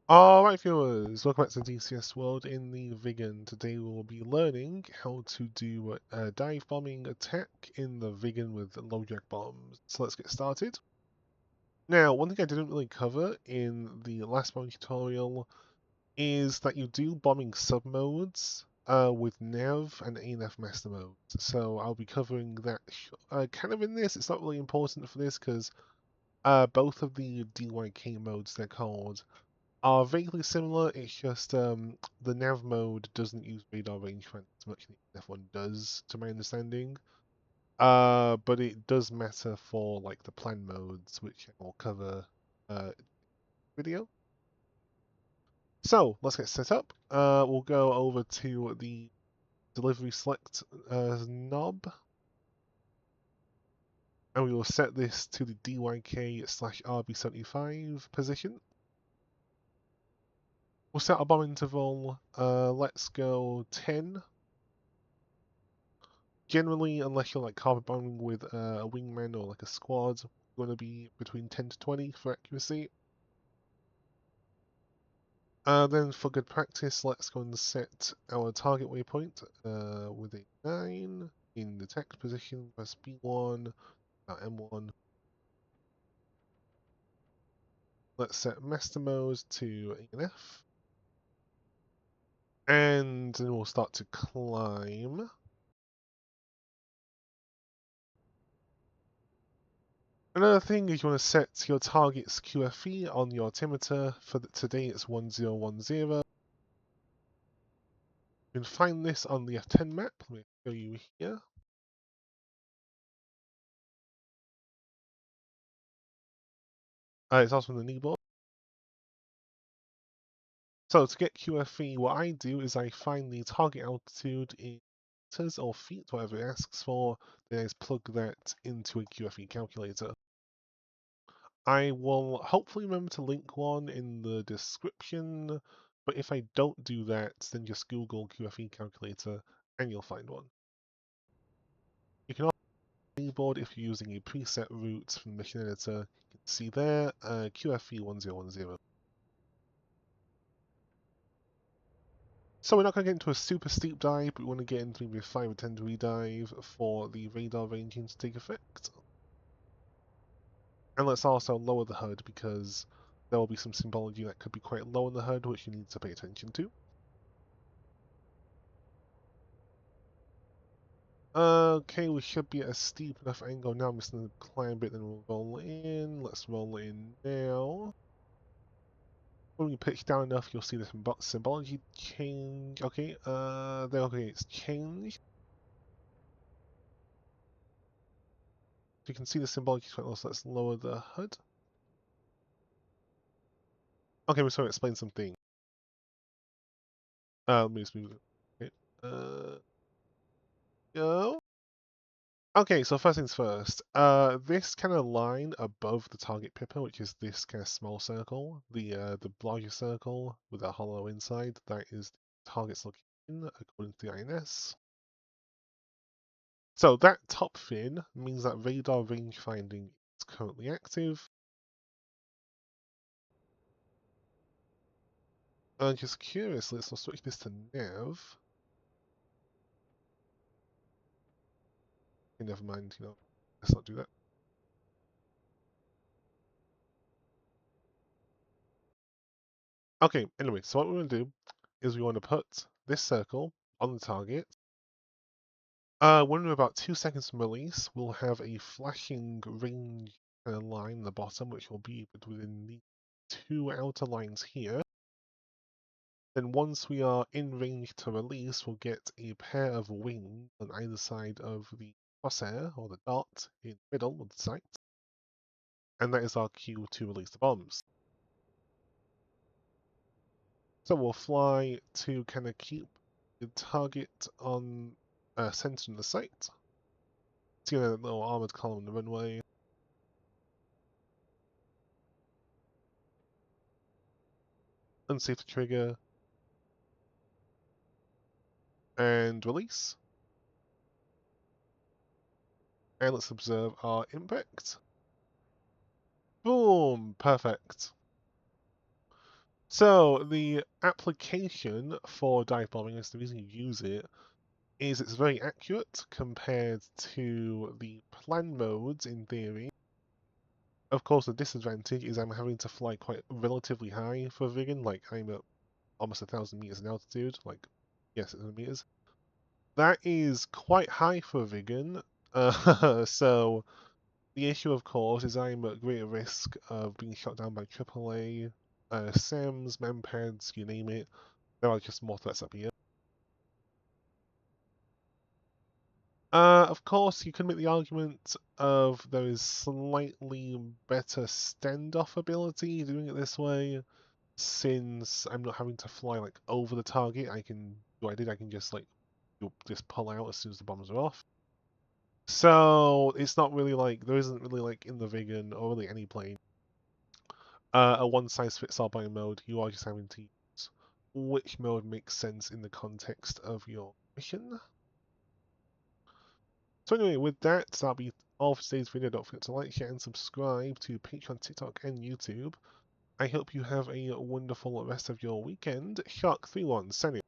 Alright viewers, welcome back to DCS World in the Vegan. Today we will be learning how to do a dive bombing attack in the Vegan with LoJack bombs. So let's get started. Now, one thing I didn't really cover in the last bombing tutorial is that you do bombing submodes with nav and ANF master modes. So I'll be covering that kind of in this. It's not really important for this because both of the DYK modes, they're called, are vaguely similar. It's just the nav mode doesn't use radar rangefinder as much as the F1 does, to my understanding. But it does matter for like the plan modes, which I'll cover video. So let's get set up. We'll go over to the delivery select knob, and we will set this to the DYK/RB75 position. We'll set our bomb interval. Let's go 10. Generally, unless you're like carpet bombing with a wingman or like a squad, going to be between 10 to 20 for accuracy. Then for good practice, let's go and set our target waypoint with a 9 in the text position, press B1, M1. Let's set master mode to ANF. And then we'll start to climb. Another thing is you want to set your target's QFE on your altimeter. For today it's 1010. You can find this on the F10 map. Let me show you here. It's also on the kneeboard. So to get QFE, what I do is I find the target altitude in meters or feet, whatever it asks for, then I just plug that into a QFE calculator. I will hopefully remember to link one in the description, but if I don't do that, then just Google QFE calculator and you'll find one. You can also keyboard if you're using a preset route from the mission editor. You can see there, QFE 1010. So we're not going to get into a super steep dive, but we want to get into maybe a 5 or 10 degree dive for the radar ranging to take effect. And let's also lower the HUD because there will be some symbology that could be quite low in the HUD, which you need to pay attention to. Okay, we should be at a steep enough angle now. I'm just going to climb it, then we'll roll in. Let's roll in now. When we pitch down enough, you'll see the symbology change. Okay, there, okay, it's changed. You can see the symbology quite low, so let's lower the HUD. Okay, we're sorry to explain something. Let me just move it. Okay, go. Okay, so first things first. This kind of line above the target pipper, which is this kind of small circle, the larger circle with a hollow inside, that is the target's location according to the INS. So that top fin means that radar range finding is currently active. Just curious, let's switch this to nav. Okay, never mind, let's not do that. Okay, anyway, so what we're going to do is we want to put this circle on the target. When we're about 2 seconds from release, we'll have a flashing range line in the bottom, which will be within the 2 outer lines here. Then once we are in range to release, we'll get a pair of wings on either side of the crosshair, or the dot, in the middle of the sight. And that is our cue to release the bombs. So we'll fly to kind of keep the target on centered in the sight. See a little armored column on the runway. Unsafe to trigger. And release. And let's observe our impact. Boom! Perfect. So the application for dive bombing is the reason you use it is it's very accurate compared to the plan modes in theory. Of course, the disadvantage is I'm having to fly quite relatively high for Vegan, like I'm at almost 1,000 meters in altitude, like, yes, 600 meters. That is quite high for Vegan, so the issue, of course, is I'm at greater risk of being shot down by AAA, SIMs, MemPads, you name it. There are just more threats up here. Of course, you can make the argument of there is slightly better standoff ability doing it this way, since I'm not having to fly like over the target. I can do what I did. I can just like just pull out as soon as the bombs are off. So it's not really like there isn't really like in the Vegan or really any plane a one size fits all by mode. You are just having to use which mode makes sense in the context of your mission. So anyway, with that, that'll be all for today's video. Don't forget to like, share, and subscribe to Patreon, TikTok, and YouTube. I hope you have a wonderful rest of your weekend. Shark31, signing.